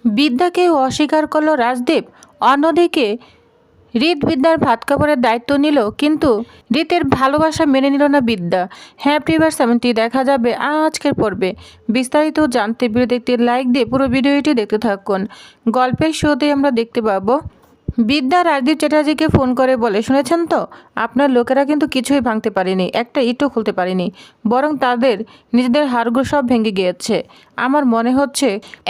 বিদ্যাকে অস্বীকার করল রাজদীপ। অন্যদিকে রিত বিদ্যার ভাত কাপড়ের দায়িত্ব নিল, কিন্তু রিতের ভালোবাসা মেনে নিল না বিদ্যা। হ্যাঁ প্রিভার্স, এমনটি দেখা যাবে আজকের পর্বে। বিস্তারিত জানতে ভিডিওতে একটি লাইক দিয়ে পুরো ভিডিওটি দেখতে থাকুন। গল্পের শুরুতে আমরা দেখতে পাবো বিদ্যা রাজদীপ চ্যাটার্জিকে ফোন করে বলে, শুনেছেন তো, আপনার লোকেরা কিন্তু কিছুই ভাঙতে পারেনি, একটা ইটও খুলতে পারেনি, বরং তাদের নিজেদের হাড়গোড় সব ভেঙে গিয়েছে। আমার মনে হচ্ছে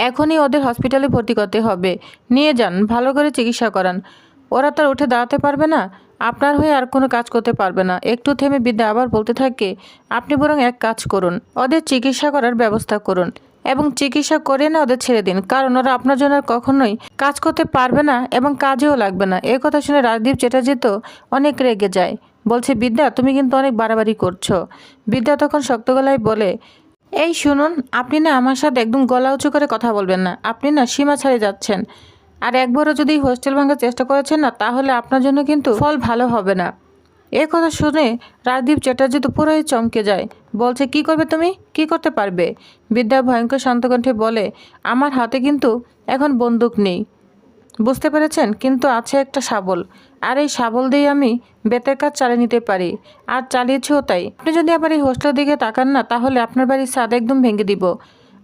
এখনই ওদের হসপিটালে ভর্তি করতে হবে। নিয়ে যান, ভালো করে চিকিৎসা করান। ওরা তো আর উঠে দাঁড়াতে পারবে না, আপনার হয়ে আর কোনো কাজ করতে পারবে না। একটু থেমে বিদ্যা আবার বলতে থাকে, আপনি বরং এক কাজ করুন, ওদের চিকিৎসা করার ব্যবস্থা করুন এবং চিকিৎসা করে না ওদের ছেড়ে দিন, কারণ ওরা আপনার জন্য আর কখনোই কাজ করতে পারবে না এবং কাজেও লাগবে না। এ কথা শুনে রাজদীপ চ্যাটার্জি তো অনেক রেগে যায়, বলছে, বিদ্যা তুমি কিন্তু অনেক বাড়াবাড়ি করছো। বিদ্যা তখন শক্ত গলায় বলে, এই শুনুন, আপনি না আমার সাথে একদম গলা উঁচু করে কথা বলবেন না, আপনি না সীমা ছাড়িয়ে যাচ্ছেন। আর একবারও যদি হোস্টেল ভাঙার চেষ্টা করেছেন না, তাহলে আপনার জন্য কিন্তু ফল ভালো হবে না। এ কথা শুনে রাজদীপ চ্যাটার্জি তো পুরোই চমকে যায়, বলছে, কি করবে তুমি, কি করতে পারবে? বিদ্যা ভয়ঙ্কর শান্ত কণ্ঠে বলে, আমার হাতে কিন্তু এখন বন্দুক নেই, বুঝতে পেরেছেন, কিন্তু আছে একটা শাবল, আর এই শাবল দিয়ে আমি বেতের কাজ চালিয়ে নিতে পারি, আর চালিয়েছিও তাই। আপনি যদি আবার এই হোস্টেলের দিকে তাকান না, তাহলে আপনার বাড়ির ছাদ একদম ভেঙে দিব।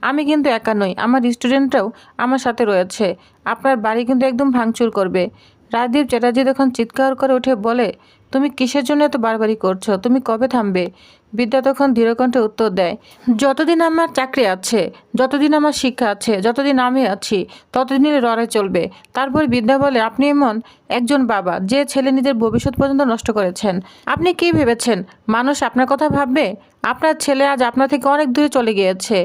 আমি কিন্তু একা নই, আমার স্টুডেন্টরাও আমার সাথে রয়েছে, আপনার বাড়ি কিন্তু একদম ভাঙচুর করবে। রাজদীপ চ্যাটার্জি তখন চিৎকার করে উঠে বলে, তুমি কিসের জন্য এত বাড়াবাড়ি করছো, তুমি কবে থামবে? বিদ্যা তখন ধীরকণ্ঠে উত্তর দেয়, যতদিন আমার চাকরি আছে, যতদিন আমার শিক্ষা আছে, যতদিন আমি আছি, ততদিনই লড়াই চলবে। তারপর বিদ্যা বলে, আপনি এমন একজন বাবা যে ছেলে নিজের ভবিষ্যৎ পর্যন্ত নষ্ট করেছেন। আপনি কি ভেবেছেন মানুষ আপনার কথা ভাববে? আপনার ছেলে আজ আপনার থেকে অনেক দূরে চলে গিয়েছে।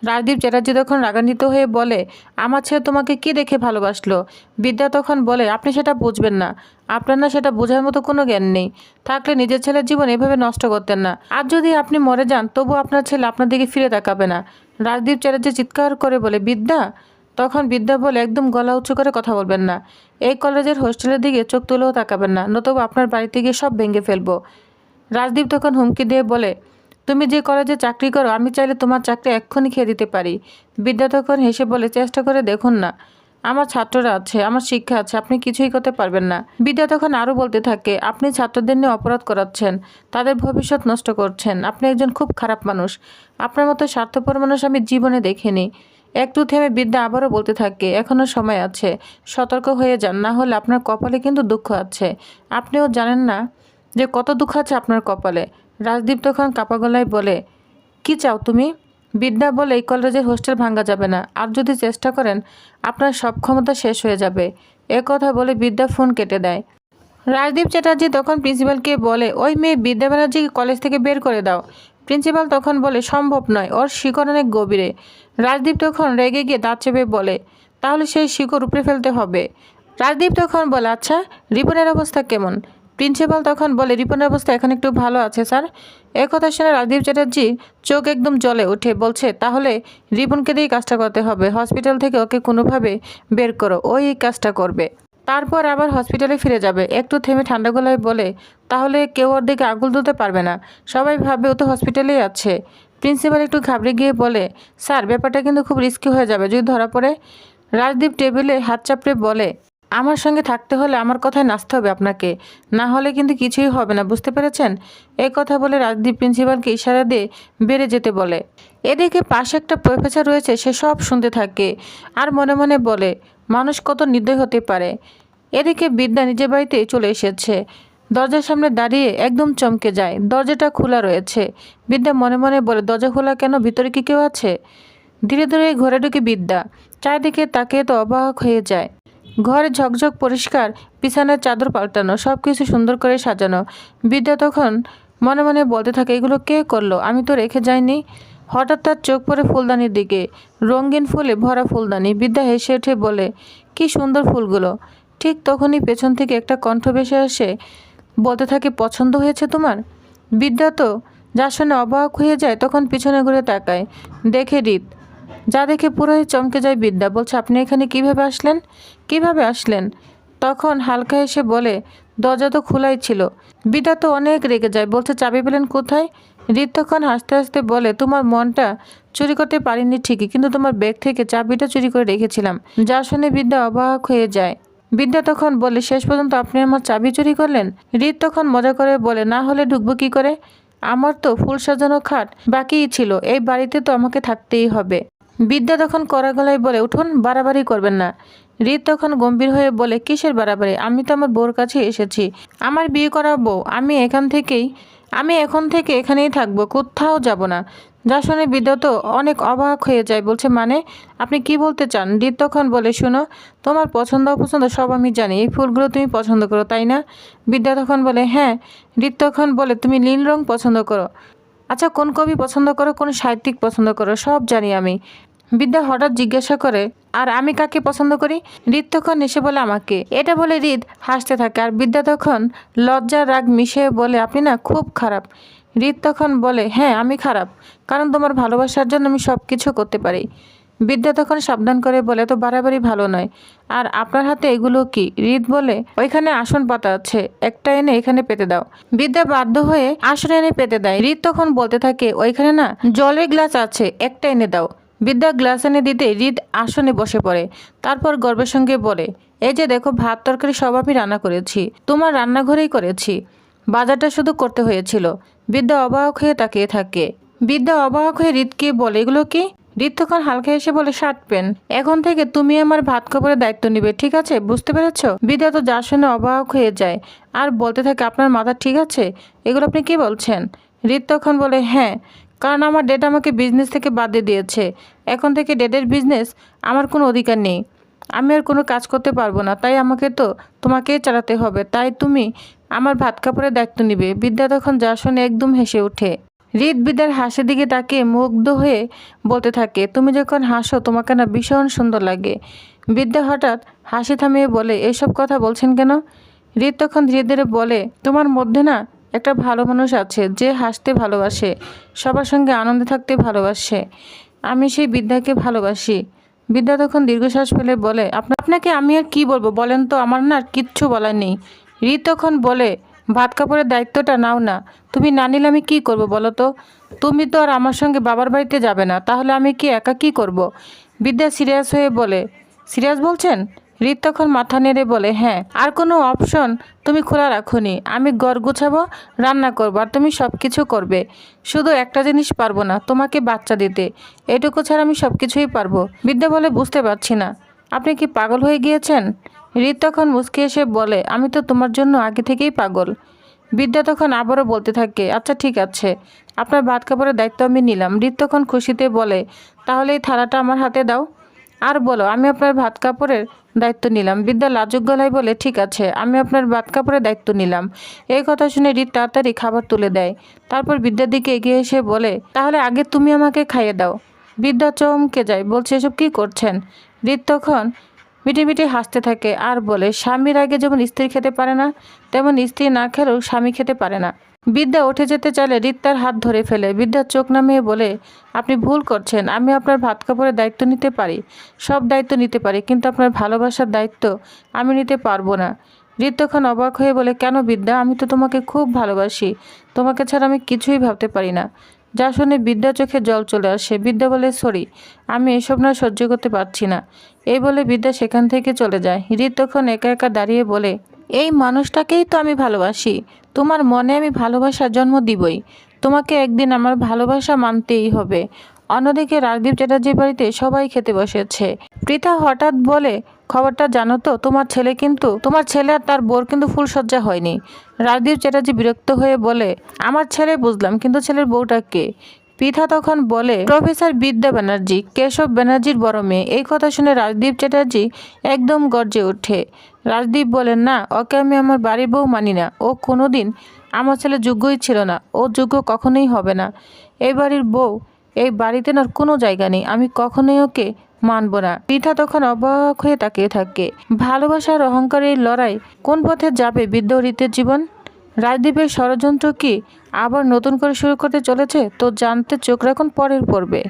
রাজদীপ চ্যাটার্জি তখন রাগান্বিত হয়ে বলে, আমার ছেলে তোমাকে কি দেখে ভালোবাসলো? বিদ্যা তখন বলে, আপনি সেটা বুঝবেন না, আপনার না সেটা বোঝার মতো কোনো জ্ঞান নেই। থাকলে নিজের ছেলের জীবন এভাবে নষ্ট করতেন না। আর যদি আপনি মরে যান, তবু আপনার ছেলে আপনার দিকে ফিরে তাকাবে না। রাজদীপ চ্যাটার্জি চিৎকার করে বলে, বিদ্যা। তখন বিদ্যা বলে, একদম গলা উঁচু করে কথা বলবেন না, এই কলেজের হোস্টেলের দিকে চোখ তুলেও তাকাবেন না, নতুবা আপনার বাড়িতে গিয়ে সব ভেঙে ফেলবো। রাজদীপ তখন হুমকি দিয়ে বলে, তুমি যে কলেজে চাকরি করো, আমি চাইলে তোমার চাকরি এক্ষুনি খেয়ে দিতে পারি। বিদ্যা তখন হেসে বলে, চেষ্টা করে দেখুন না, আমার ছাত্ররা আছে, আমার শিক্ষা আছে, আপনি কিছুই করতে পারবেন না। বিদ্যা তখন আরও বলতে থাকে, আপনি ছাত্রদের নিয়ে অপরাধ করাচ্ছেন, তাদের ভবিষ্যৎ নষ্ট করছেন, আপনি একজন খুব খারাপ মানুষ, আপনার মতো স্বার্থপর মানুষ আমি জীবনে দেখিনি। একটু থেমে বিদ্যা আবারও বলতে থাকে, এখনও সময় আছে, সতর্ক হয়ে যান, না হলে আপনার কপালে কিন্তু দুঃখ আছে, আপনিও জানেন না যে কত দুঃখ আছে আপনার কপালে। রাজদীপ তখন কাপা গলায় বলে, কি চাও তুমি? বিদ্যা বলে, এই কলেজের হোস্টেল ভাঙা যাবে না, আর যদি চেষ্টা করেন আপনার সব ক্ষমতা শেষ হয়ে যাবে। এ কথা বলে বিদ্যা ফোন কেটে দেয়। রাজদীপ চ্যাটার্জি তখন প্রিন্সিপালকে বলে, ওই মেয়ে বিদ্যা ব্যানার্জিকে কলেজ থেকে বের করে দাও। প্রিন্সিপাল তখন বলে, সম্ভব নয়, ওর শিকড় অনেক গভীরে। রাজদীপ তখন রেগে গিয়ে দাঁত চেপে বলে, তাহলে সেই শিকড় উপড়ে ফেলতে হবে। রাজদীপ তখন বলে, আচ্ছা রিপনের অবস্থা কেমন? প্রিন্সিপাল তখন বলে, রিপনের অবস্থা এখন একটু ভালো আছে স্যার। একথা শুনে রাজদীপ চ্যাটার্জি চোখ একদম জ্বলে উঠে, বলছে, তাহলে রিপনকে দিয়েই কাজটা করতে হবে, হসপিটাল থেকে ওকে কোনোভাবে বের করো, ওই এই কাজটা করবে, তারপর আবার হসপিটালে ফিরে যাবে। একটু থেমে ঠান্ডা গলায় বলে, তাহলে কেউ ওর দিকে আঙুল তুলতে পারবে না, সবাই ভাববে ও তো হসপিটালেই আছে। প্রিন্সিপাল একটু ঘাবড়ে গিয়ে বলে, স্যার ব্যাপারটা কিন্তু খুব রিস্কি হয়ে যাবে যদি ধরা পড়ে। রাজদীপ টেবিলে হাত চাপড়ে বলে, আমার সঙ্গে থাকতে হলে আমার কথায় নাচতে হবে আপনাকে, না হলে কিন্তু কিছুই হবে না, বুঝতে পেরেছেন? এই কথা বলে রাজদীপ প্রিন্সিপালকে ইশারা দিয়ে বেড়ে যেতে বলে। এদিকে পাশে একটা প্রফেসর রয়েছে, সে সব শুনতে থাকে আর মনে মনে বলে, মানুষ কত নির্দয় হতে পারে। এদিকে বিদ্যা নিজের বাড়িতে চলে এসেছে, দরজার সামনে দাঁড়িয়ে একদম চমকে যায়, দরজাটা খোলা রয়েছে। বিদ্যা মনে মনে বলে, দরজা খোলা কেন, ভিতরে কি কেউ আছে? ধীরে ধীরে ঘরে ঢুকে বিদ্যা চারিদিকে তাকিয়ে তো অবাক হয়ে যায়। ঘরে ঝকঝক পরিষ্কার, বিছানার চাদর পাল্টানো, সব কিছু সুন্দর করে সাজানো। বিদ্যা তখন মনে মনে বলতে থাকে, এগুলো কে করলো, আমি তো রেখে যাইনি। হঠাৎ তার চোখ পড়ে ফুলদানির দিকে, রঙিন ফুলে ভরা ফুলদানি। বিদ্যা হেসে উঠে বলে, কি সুন্দর ফুলগুলো। ঠিক তখনই পেছন থেকে একটা কণ্ঠ ভেসে আসে, বলতে থাকে, পছন্দ হয়েছে তোমার? বিদ্যা তো যা শুনে অবাক হয়ে যায়, তখন পিছনে ঘুরে তাকায়, দেখে রিত। যা দেখে পুরোই চমকে যায় বিদ্যা, বলছে, আপনি এখানে কিভাবে আসলেন, কিভাবে আসলেন? তখন হালকা এসে বলে, দরজা তো খোলাই ছিল। বিদ্যা তো অনেক রেগে যায়, বলছে, চাবি পেলেন কোথায়? হৃদ তখন হাসতে হাসতে বলে, তোমার মনটা চুরি করতে পারিনি ঠিকই, কিন্তু তোমার ব্যাগ থেকে চাবিটা চুরি করে রেখেছিলাম। যা শুনে বিদ্যা অবাক হয়ে যায়। বিদ্যা তখন বলে, শেষ পর্যন্ত আপনি আমার চাবি চুরি করলেন? হৃদ তখন মজা করে বলে, না হলে ঢুকবো কি করে? আমার তো ফুল সাজানো খাট বাকিই ছিল, এই বাড়িতে তো আমাকে থাকতেই হবে। বিদ্যা তখন কড়া গলায় বলে, উঠুন, বাড়াবাড়ি করবেন না। হৃদ তখন গম্ভীর হয়ে বলে, কিসের বাড়াবাড়ি? আমি তো আমার বউর কাছে এসেছি, আমার বিয়ে করা বউ, আমি এখন থেকে এখানেই থাকবো, কোথাও যাব না। যা শুনে বিদ্যা তো অনেক অবাক হয়ে যায়, বলছে, মানে আপনি কি বলতে চান? হৃদ তখন বলে, শুনো, তোমার পছন্দ অপছন্দ সব আমি জানি, এই ফুলগুলো তুমি পছন্দ করো তাই না? বিদ্যা তখন বলে, হ্যাঁ। হৃদ তখন বলে, তুমি নীল রং পছন্দ করো? আচ্ছা, কোন কবি পছন্দ করো, কোন সাহিত্যিক পছন্দ করো, সব জানি আমি। বিদ্যা হঠাৎ জিজ্ঞাসা করে, আর আমি কাকে পছন্দ করি? হৃদ তখন এসে বলে, আমাকে। এটা বলে হৃদ হাসতে থাকে, আর বিদ্যা তখন লজ্জা রাগ মিশিয়ে বলে, আপনি না খুব খারাপ। হৃদ তখন বলে, হ্যাঁ আমি খারাপ, কারণ তোমার ভালোবাসার জন্য আমি সব কিছু করতে পারি। বিদ্যা তখন সাবধান করে বলে, তো বাড়াবাড়ি ভালো নয়। আর আপনার হাতে এগুলো কি? হৃদ বলে, ওইখানে আসন পাতা আছে, একটা এনে এখানে পেতে দাও। বিদ্যা বাধ্য হয়ে আসন এনে পেতে দেয়। হৃদ তখন বলতে থাকে, ওইখানে না জলের গ্লাস আছে, একটা এনে দাও। বিদ্যা গ্লাস এনে দিতে হৃদ আসনে বসে পড়ে। তারপর গর্বের সঙ্গে বলে, এই যে দেখো, ভাত তরকারি সব আমি রান্না করেছি, তোমার রান্নাঘরেই করেছি, বাজারটা শুধু করতে হয়েছিল। বিদ্যা অবাক হয়ে তাকিয়ে থাকে। বিদ্যা অবাক হয়ে হৃদকে বলে, এগুলো কি? হৃদ তখন হালকা এসে বলে, শার্ট প্যান্ট। এখন থেকে তুমি আমার ভাত কাপড়ের দায়িত্ব নিবে, ঠিক আছে? বুঝতে পেরেছ? বিদ্যা তো যা শুনে অবাক হয়ে যায়, আর বলতে থাকে, আপনার মাথা ঠিক আছে? এগুলো আপনি কি বলছেন? হৃদ তখন বলে, হ্যাঁ, কারণ আমার ড্যাড আমাকে বিজনেস থেকে বাদ দিয়ে দিয়েছে, এখন থেকে ড্যাডের বিজনেস আমার কোনো অধিকার নেই, আমি আর কোনো কাজ করতে পারবো না, তাই আমাকে তো তোমাকেই চালাতে হবে, তাই তুমি আমার ভাত কাপড়ের দায়িত্ব নিবে। বিদ্যা তখন যা শুনে একদম হেসে ওঠে। হৃদ বিদ্যার হাসির দিকে তাকিয়ে মুগ্ধ হয়ে বলতে থাকে, তুমি যখন হাসো তোমাকে না ভীষণ সুন্দর লাগে। বিদ্যা হঠাৎ হাসি থামিয়ে বলে, এসব কথা বলছেন কেন? হৃদ তখন ধীরে ধীরে বলে, তোমার মধ্যে না একটা ভালো মানুষ আছে, যে হাসতে ভালোবাসে, সবার সঙ্গে আনন্দে থাকতে ভালোবাসে, আমি সেই বিদ্যাকে ভালোবাসি। বিদ্যা তখন দীর্ঘশ্বাস ফেলে বলে, আপনাকে আমি আর কি বলবো বলেন তো, আমার না আর কিচ্ছু বলার নেই। হৃদ তখন বলে, ভাত কাপড়ের দায়িত্বটা নাও না, তুমি না নিলে আমি কী করবো বলো তো? তুমি তো আর আমার সঙ্গে বাবার বাড়িতে যাবে না, তাহলে আমি কি একা কী করব? বিদ্যা সিরিয়াস হয়ে বলে, সিরিয়াস বলছেন? হৃদ তখন মাথা নেড়ে বলে, হ্যাঁ, আর কোনো অপশন তুমি খোলা রাখোনি, আমি ঘর গুছাবো, রান্না করবো, আর তুমি সব কিছু করবে, শুধু একটা জিনিস পারবো না, তোমাকে বাচ্চা দিতে, এটুকু ছাড়া আমি সব কিছুই পারবো। বিদ্যা বলে, বুঝতে পারছি না, আপনি কি পাগল হয়ে গিয়েছেন? হৃদ তখন মুচকি এসে বলে, আমি তো তোমার জন্য আগে থেকেই পাগল। বিদ্যা তখন আবারও বলতে থাকে, আচ্ছা ঠিক আছে, আপনার ভাত কাপড়ের দায়িত্ব আমি নিলাম। হৃদ তখন খুশিতে বলে, তাহলে এই থালাটা আমার হাতে দাও, আর বলো, আমি আপনার ভাত কাপড়ের দায়িত্ব নিলাম। বিদ্যা লাজুক গলায় বলে, ঠিক আছে, আমি আপনার ভাত কাপড়ের দায়িত্ব নিলাম। এই কথা শুনে হৃদ তাড়াতাড়ি খাবার তুলে দেয়। তারপর বিদ্যার দিকে এগিয়ে এসে বলে, তাহলে আগে তুমি আমাকে খাইয়ে দাও। বিদ্যা চমকে যায়, বলছে, এসব কী করছেন? হৃদ তখন মিটি মিটি হাসতে থাকে আর বলে, স্বামীর আগে যেমন স্ত্রী খেতে পারে না, তেমন স্ত্রী না খেলেও স্বামী খেতে পারে না। বিদ্যা উঠে যেতে চাইলে হৃদ তার হাত ধরে ফেলে। বিদ্যার চোখ নামিয়ে বলে, আপনি ভুল করছেন, আমি আপনার ভাত কাপড়ের দায়িত্ব নিতে পারি, সব দায়িত্ব নিতে পারি, কিন্তু আপনার ভালোবাসার দায়িত্ব আমি নিতে পারবো না। হৃদ তখন অবাক হয়ে বলে, কেন বিদ্যা? আমি তো তোমাকে খুব ভালোবাসি, তোমাকে ছাড়া আমি কিছুই ভাবতে পারি না। যা শুনে বিদ্যা চোখে জল চলে আসে। বিদ্যা বলে, সরি, আমি এসব না সহ্য করতে পারছি না। এই বলে বিদ্যা সেখান থেকে চলে যায়। হৃদ তখন একা একা দাঁড়িয়ে বলে, এই মানুষটাকেই তো আমি ভালোবাসি, তোমার মনে আমি ভালোবাসার জন্ম দিবই, তোমাকে একদিন আমার ভালোবাসা মানতেই হবে। অন্যদিকে রাজদীপ চ্যাটার্জির বাড়িতে সবাই খেতে বসেছে। পৃথা হঠাৎ বলে, খবরটা জানো তো, তোমার ছেলে আর তার বোর কিন্তু ফুলসজ্জা হয়নি। রাজদীপ চ্যাটার্জি বিরক্ত হয়ে বলে, আমার ছেলে বুঝলাম, কিন্তু ছেলের বউটা কে? পৃথা তখন বলে, প্রফেসর বিদ্যা ব্যানার্জি, কেশব ব্যানার্জির বড় মেয়ে। এই কথা শুনে রাজদীপ চ্যাটার্জি একদম গর্জে ওঠে। রাজদীপ বলেন, না, ওকে আমি আমার বাড়ির বউ মানি না, ও কোনোদিন আমার ছেলে যোগ্যই ছিল না, ও যোগ্য কখনোই হবে না। এই বাড়ির বউ এই বাড়িতে না কোনো জায়গা নেই, আমি কখনোই ওকে মানব না। পৃথা তখন অবাক হয়ে তাকিয়ে থাকে। ভালোবাসার অহংকারের লড়াই কোন পথে যাবে বিদ্যা ও রীতের জীবন? রাজদীপের ষড়যন্ত্র কি আবার নতুন করে শুরু করতে চলেছে? তো জানতে চোখ রাখুন পরের পর্বে।